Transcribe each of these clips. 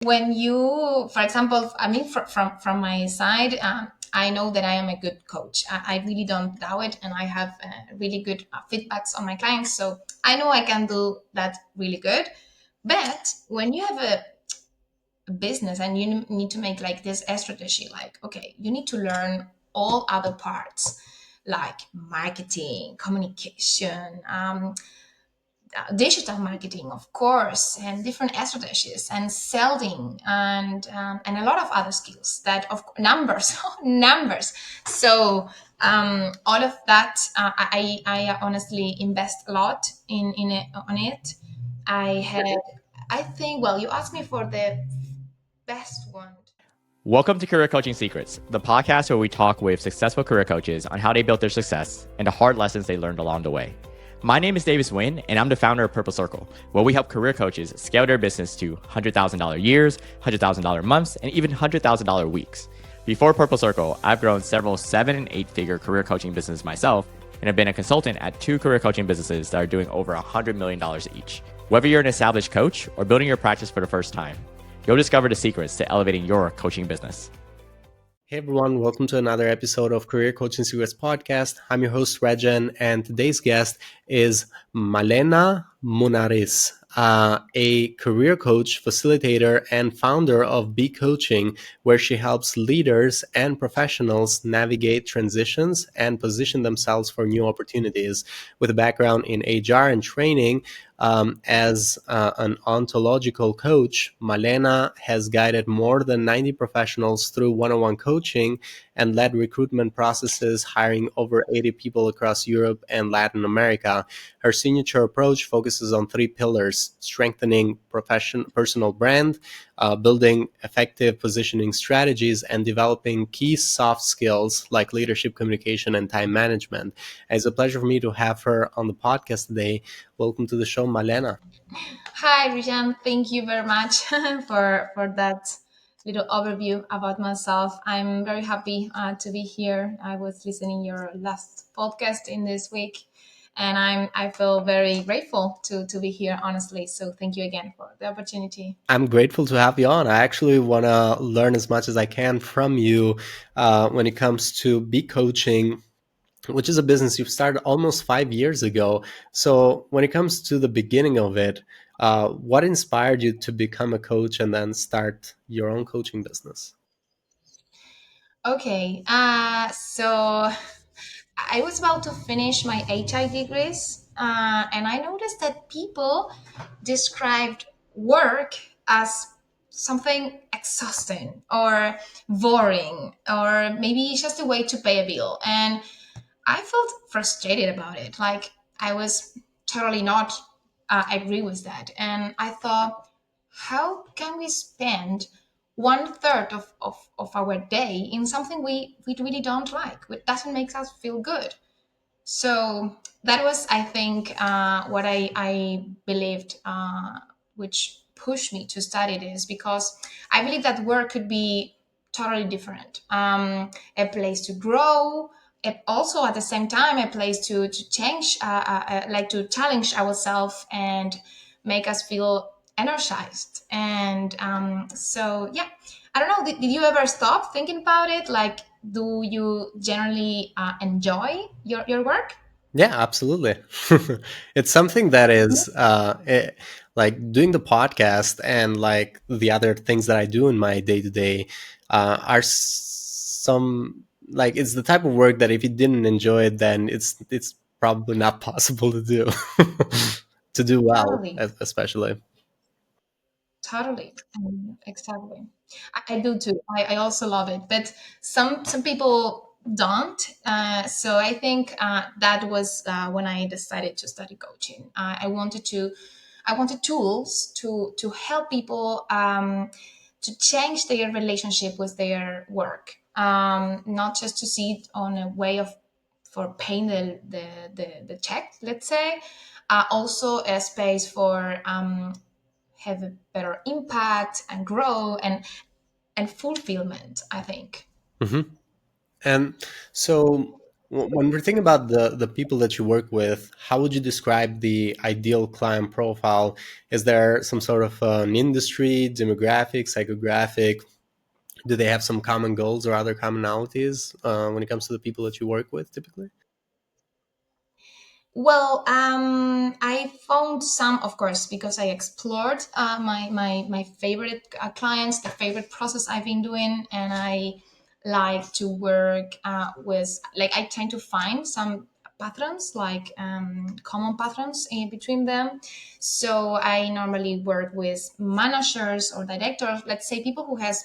When you, for example, I mean, from my side, I know that I am a good coach. I really don't doubt it, and I have really good feedbacks on my clients. So I know I can do that really good. But when you have a business and you need to make like this strategy, like, okay, you need to learn all other parts like marketing, communication, digital marketing, of course, and different strategies and selling and a lot of other skills that of numbers, numbers. So all of that, I honestly invest a lot in it on it. I had, I think, well, you asked me for the best one. Welcome to Career Coaching Secrets, the podcast where we talk with successful career coaches on how they built their success and the hard lessons they learned along the way. My name is Davis Nguyen, and I'm the founder of Purple Circle, where we help career coaches scale their business to $100,000 years, $100,000 months, and even $100,000 weeks. Before Purple Circle, I've grown several 7- and 8-figure career coaching businesses myself, and have been a consultant at 2 career coaching businesses that are doing over $100 million each. Whether you're an established coach or building your practice for the first time, you'll discover the secrets to elevating your coaching business. Hey everyone, welcome to another episode of Career Coaching Secrets Podcast. I'm your host, Rexhen, and today's guest is Malena Munarriz, a career coach, facilitator, and founder of Be Coaching, where she helps leaders and professionals navigate transitions and position themselves for new opportunities. With a background in HR and training, as an ontological coach, Malena has guided more than 90 professionals through one-on-one coaching and led recruitment processes, hiring over 80 people across Europe and Latin America. Her signature approach focuses on 3 pillars: strengthening personal brand, building effective positioning strategies, and developing key soft skills like leadership, communication, and time management. It's a pleasure for me to have her on the podcast today. Welcome to the show, Malena. Hi, Rijan. Thank you very much for that little overview about myself. I'm very happy to be here. I was listening your last podcast in this week, and I feel very grateful to be here, honestly. So thank you again for the opportunity. I'm grateful to have you on. I actually want to learn as much as I can from you when it comes to Be Coaching, which is a business you've started almost 5 years ago. So when it comes to the beginning of it, what inspired you to become a coach and then start your own coaching business? Okay, so I was about to finish my HI degrees, and I noticed that people described work as something exhausting or boring, or maybe just a way to pay a bill. And I felt frustrated about it. Like I was totally not agree with that. And I thought, how can we spend 1/3 of our day in something we really don't like, which doesn't make us feel good? So that was, I think, what I believed, which pushed me to study this, because I believe that work could be totally different. A place to grow, also at the same time, a place to change, like to challenge ourselves and make us feel energized. And so, yeah, I don't know. Did you ever stop thinking about it? Like, do you generally enjoy your work? Yeah, absolutely. It's something that is like doing the podcast and like the other things that I do in my day to day are some like it's the type of work that if you didn't enjoy it, then it's probably not possible to do to do well, Totally, especially. totally, exactly. I do too. I also love it, but some people don't. So I think that was when I decided to study coaching. I wanted tools to help people to change their relationship with their work, not just to see it on a way of for paying the check, let's say. Also a space for have a better impact and grow and fulfillment, I think. Hmm. And so. When we're thinking about the people that you work with, how would you describe the ideal client profile? Is there some sort of an industry, demographic, psychographic? Do they have some common goals or other commonalities when it comes to the people that you work with typically? Well, I found some, of course, because I explored my favorite clients, the favorite process I've been doing, and I like to work with, like, I tend to find some patterns, like common patterns in between them. So I normally work with managers or directors, let's say people who has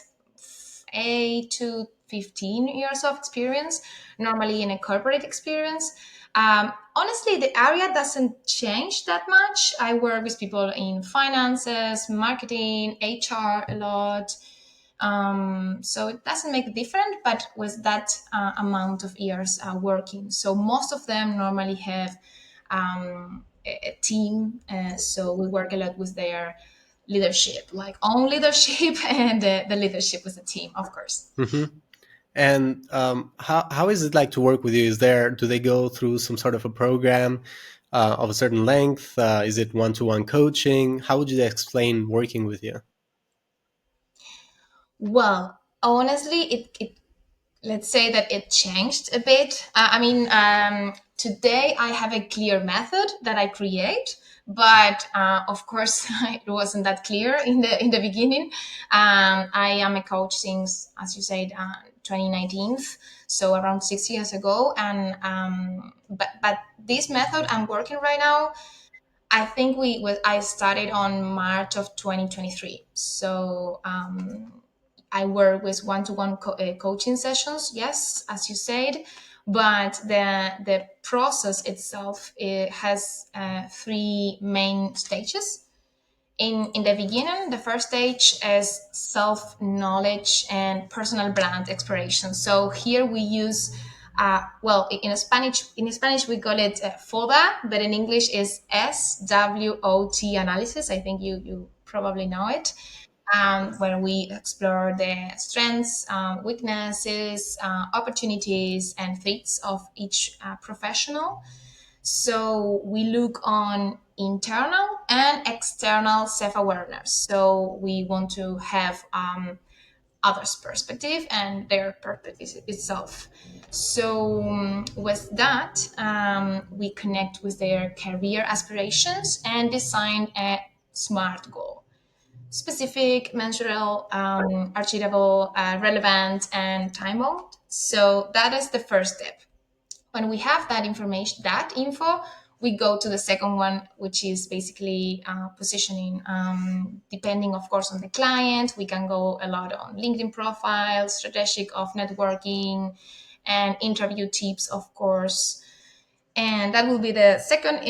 8 to 15 years of experience, normally in a corporate experience. Honestly, the area doesn't change that much. I work with people in finances, marketing, HR a lot. So it doesn't make a difference, but with that amount of years working. So most of them normally have a team. So we work a lot with their leadership, like own leadership and the leadership with the team, of course. Hmm. And how is it like to work with you? Do they go through some sort of a program of a certain length? Is it one-to-one coaching? How would you explain working with you? Well, honestly, it let's say that it changed a bit. Today I have a clear method that I create, but of course it wasn't that clear in the beginning. I am a coach since, as you said, 2019, so around 6 years ago, and but this method I'm working right now. I started on March of 2023. So I work with one-to-one coaching sessions, yes, as you said, but the process itself, it has three main stages. In the beginning, the first stage is self knowledge and personal brand exploration. So here we use, well, in Spanish we call it FODA, but in English is SWOT analysis. I think you probably know it, where we explore the strengths, weaknesses, opportunities, and threats of each professional. So we look on internal and external self-awareness. So we want to have others' perspective and their perspective itself. So with that, we connect with their career aspirations and design a SMART goal: specific, measurable, achievable, relevant, and time bound. So that is the first step. When we have that information, that info, we go to the second one, which is basically positioning. Depending, of course, on the client, we can go a lot on LinkedIn profiles, strategic of networking, and interview tips, of course. And that will be the second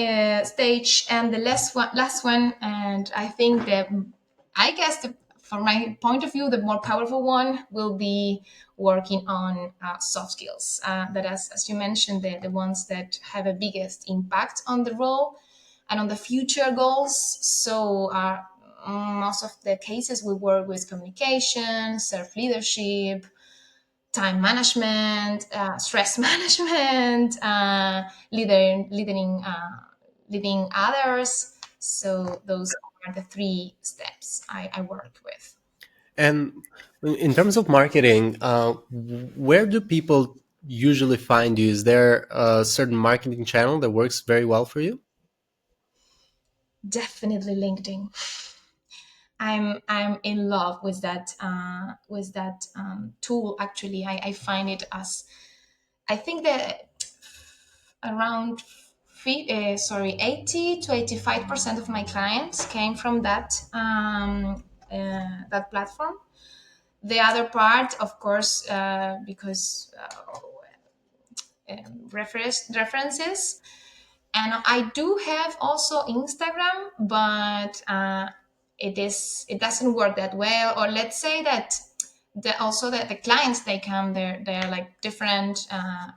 stage, and the last one. And I think that, I guess, from my point of view, the more powerful one will be working on soft skills. That, as you mentioned, the ones that have a biggest impact on the role and on the future goals. So most of the cases we work with communication, self leadership, time management, stress management, leading others. So those are the three steps I work with. And in terms of marketing, where do people usually find you? Is there a certain marketing channel that works very well for you? Definitely LinkedIn. I'm in love with that tool. Actually, I find it as, I think that around 80 to 85% of my clients came from that platform. The other part, of course, because references, and I do have also Instagram, but it doesn't work that well. Or let's say that the clients they come, they're like different,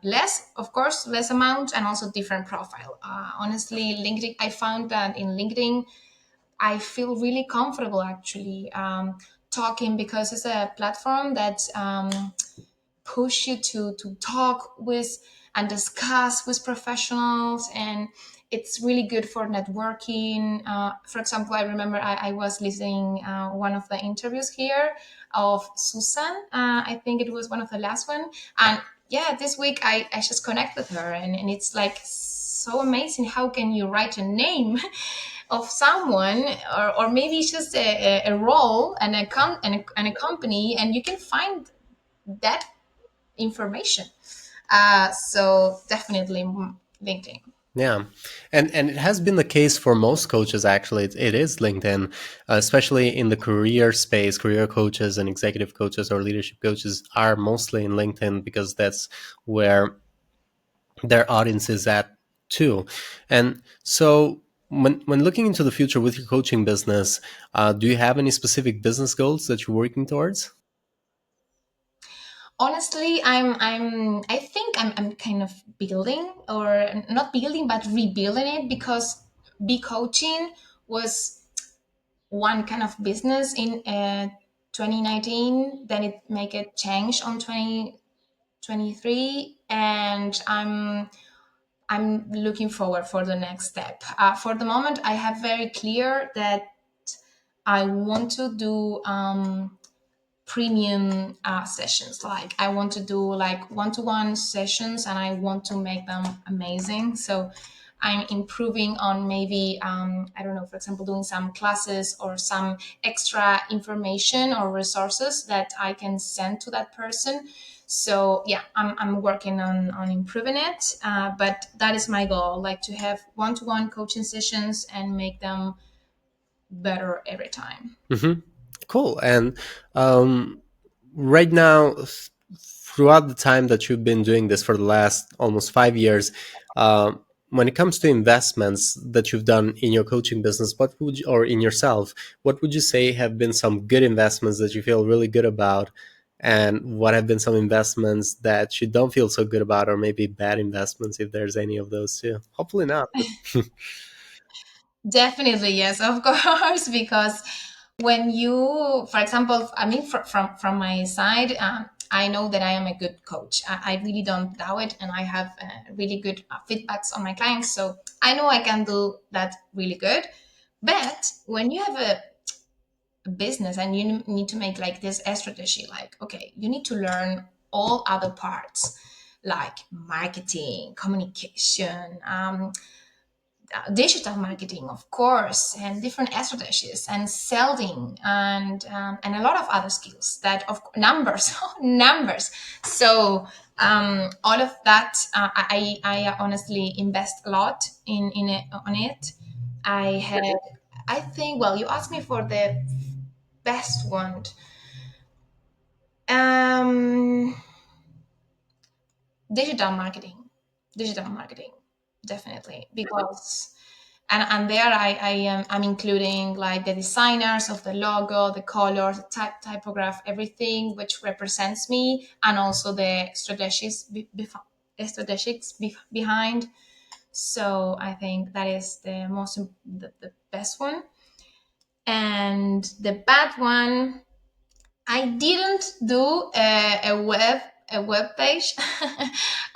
less, of course, less amount, and also different profile. Honestly, LinkedIn, I found that in LinkedIn I feel really comfortable, actually, talking, because it's a platform that push you to talk with and discuss with professionals, and it's really good for networking. For example, I remember I was listening one of the interviews here of Susan. I think it was one of the last one, and yeah, this week I just connect with her, and it's like so amazing. How can you write a name of someone, or maybe it's just a role and and a company, and you can find that information. So definitely LinkedIn. Yeah, and it has been the case for most coaches. Actually, it is LinkedIn, especially in the career space. Career coaches and executive coaches or leadership coaches are mostly in LinkedIn because that's where their audience is at too. And so, when looking into the future with your coaching business, do you have any specific business goals that you're working towards? Honestly, I think I'm kind of building, or not building but rebuilding it, because be coaching was one kind of business in 2019, then it make a change on 2023, and I'm looking forward for the next step. For the moment, I have very clear that I want to do premium sessions. Like I want to do like one-to-one sessions, and I want to make them amazing. So I'm improving on maybe I don't know, for example, doing some classes or some extra information or resources that I can send to that person. So yeah, I'm working on improving it, but that is my goal, like to have one-to-one coaching sessions and make them better every time. Hmm. Cool. And right now, throughout the time that you've been doing this for the last almost 5 years, when it comes to investments that you've done in your coaching business, what would you, or in yourself, what would you say have been some good investments that you feel really good about? And what have been some investments that you don't feel so good about, or maybe bad investments, if there's any of those too? Hopefully not. Definitely, yes, of course, because when you, for example, I mean, from my side, I know that I am a good coach. I really don't doubt it, and I have really good feedbacks on my clients, so I know I can do that really good. But when you have a business and you need to make like this strategy, like okay, you need to learn all other parts, like marketing, communication, digital marketing, of course, and different strategies and selling, and a lot of other skills that of numbers, numbers. So all of that, I honestly invest a lot in it, on it. I had, I think, well, you asked me for the best one. Um, digital marketing, digital marketing, definitely, because and there I am I'm including like the designers of the logo, the colors, the typograph, everything which represents me, and also the strategies behind. So I think that is the the best one. And the bad one, I didn't do a web page.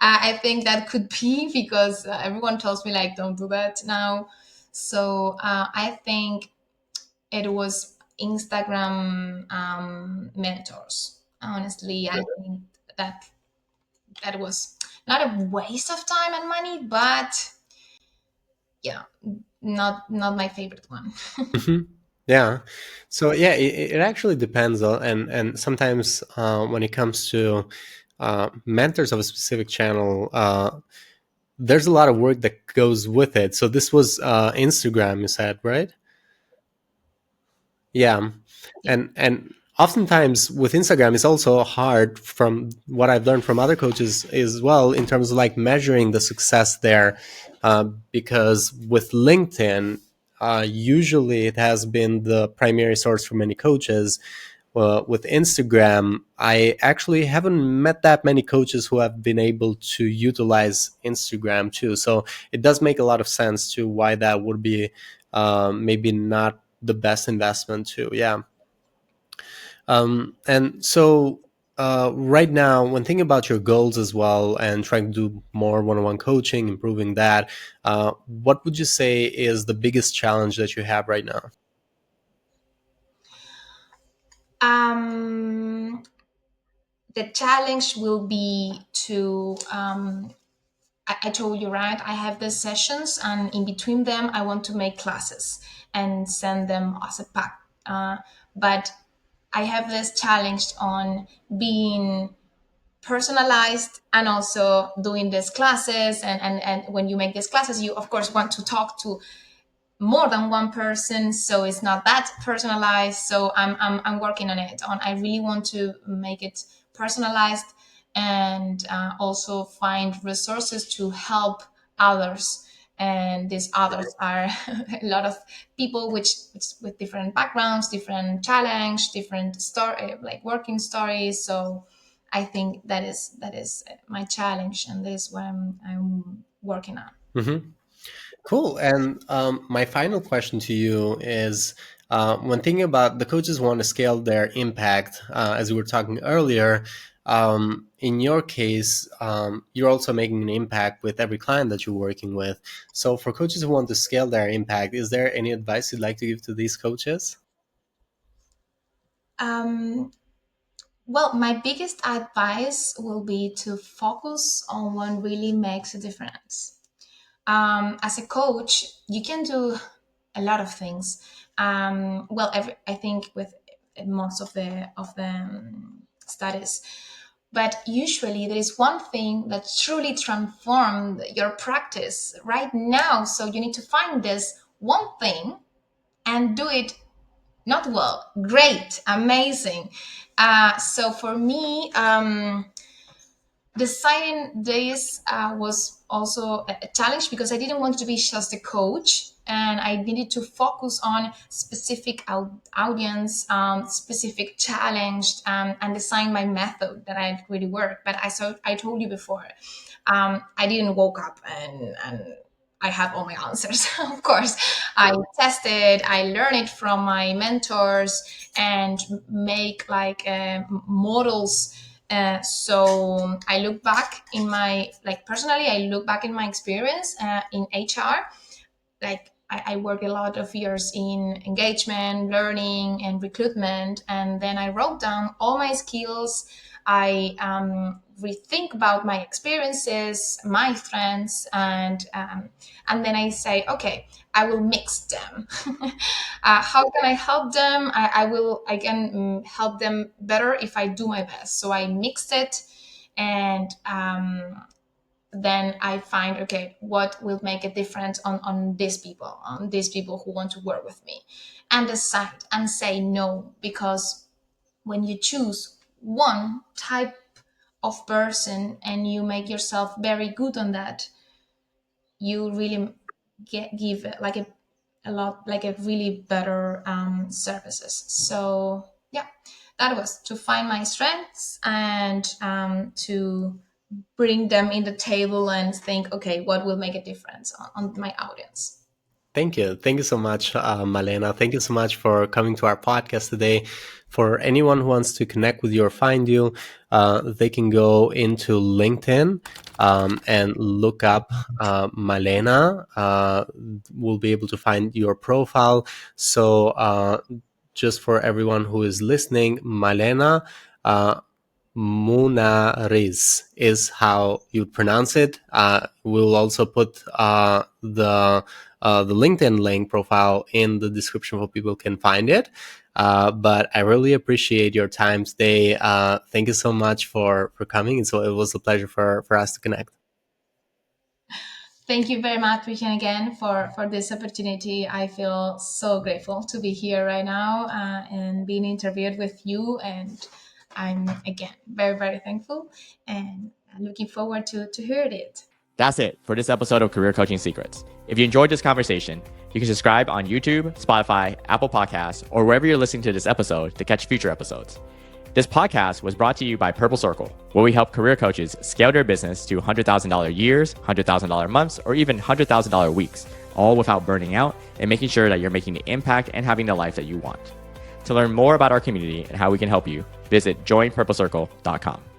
I think that could be because everyone tells me like don't do that now. So I think it was Instagram mentors. Honestly, I think that that was not a waste of time and money, but yeah, not my favorite one. Mhm. Yeah. So yeah, it actually depends on, and sometimes when it comes to mentors of a specific channel, there's a lot of work that goes with it. So this was Instagram, you said, right? Yeah. And oftentimes with Instagram, it's also hard, from what I've learned from other coaches as well, in terms of like measuring the success there, because with LinkedIn, usually it has been the primary source for many coaches. With Instagram, I actually haven't met that many coaches who have been able to utilize Instagram too. So it does make a lot of sense to why that would be maybe not the best investment too. Yeah. And so Right now, when thinking about your goals as well and trying to do more one-on-one coaching, improving that, what would you say is the biggest challenge that you have right now? Um, the challenge will be to I told you, right? I have these sessions, and in between them, I want to make classes and send them as a pack. But I have this challenge on being personalized and also doing these classes. And when you make these classes, you, of course, want to talk to more than one person, so it's not that personalized. So I'm working on it. I really want to make it personalized, and also find resources to help others. And these others are a lot of people which with different backgrounds, different challenge, different story, like working stories. So I think that is my challenge, and that is what I'm working on. Mm-hmm. Cool. And my final question to you is, when thinking about the coaches want to scale their impact, as we were talking earlier, in your case, you're also making an impact with every client that you're working with. So for coaches who want to scale their impact, is there any advice you'd like to give to these coaches? Um, Well, my biggest advice will be to focus on what really makes a difference. As a coach, you can do a lot of things. I think with most of the studies, but usually there is one thing that truly transformed your practice right now. So you need to find this one thing and do it not well, great, amazing. So for me, deciding this was also a challenge, because I didn't want to be just a coach, and I needed to focus on specific audience, specific challenge, and design my method that I really work. But I told you before, I didn't woke up and I have all my answers. Of course, I tested, I learned it from my mentors, and make like models. So I look back in my, like, personally, I look back in my experience in HR. Like I work a lot of years in engagement, learning, and recruitment, and then I wrote down all my skills. I rethink about my experiences, my strengths, and then I say, okay, I will mix them. How can I help them? I can help them better if I do my best. So I mixed it, and then I find, okay, what will make a difference on these people who want to work with me, and decide and say no. Because when you choose one type of person and you make yourself very good on that, you really give like a lot, like a really better services. So yeah, that was to find my strengths, and to bring them in the table and think, okay, what will make a difference on my audience. Thank you. Thank you so much, Malena. Thank you so much for coming to our podcast today. For anyone who wants to connect with you or find you, they can go into LinkedIn and look up Malena. We'll be able to find your profile. So just for everyone who is listening, Malena Munarriz is how you pronounce it. We'll also put the LinkedIn link profile in the description so people can find it. But I really appreciate your time today. Thank you so much for coming. And so it was a pleasure for us to connect. Thank you very much, Rexhen, again for this opportunity. I feel so grateful to be here right now and being interviewed with you. And I'm, again, very, very thankful, and looking forward to hear it. That's it for this episode of Career Coaching Secrets. If you enjoyed this conversation, you can subscribe on YouTube, Spotify, Apple Podcasts, or wherever you're listening to this episode to catch future episodes. This podcast was brought to you by Purple Circle, where we help career coaches scale their business to $100,000 years, $100,000 months, or even $100,000 weeks, all without burning out and making sure that you're making the impact and having the life that you want. To To learn more about our community and how we can help you, visit joinpurplecircle.com.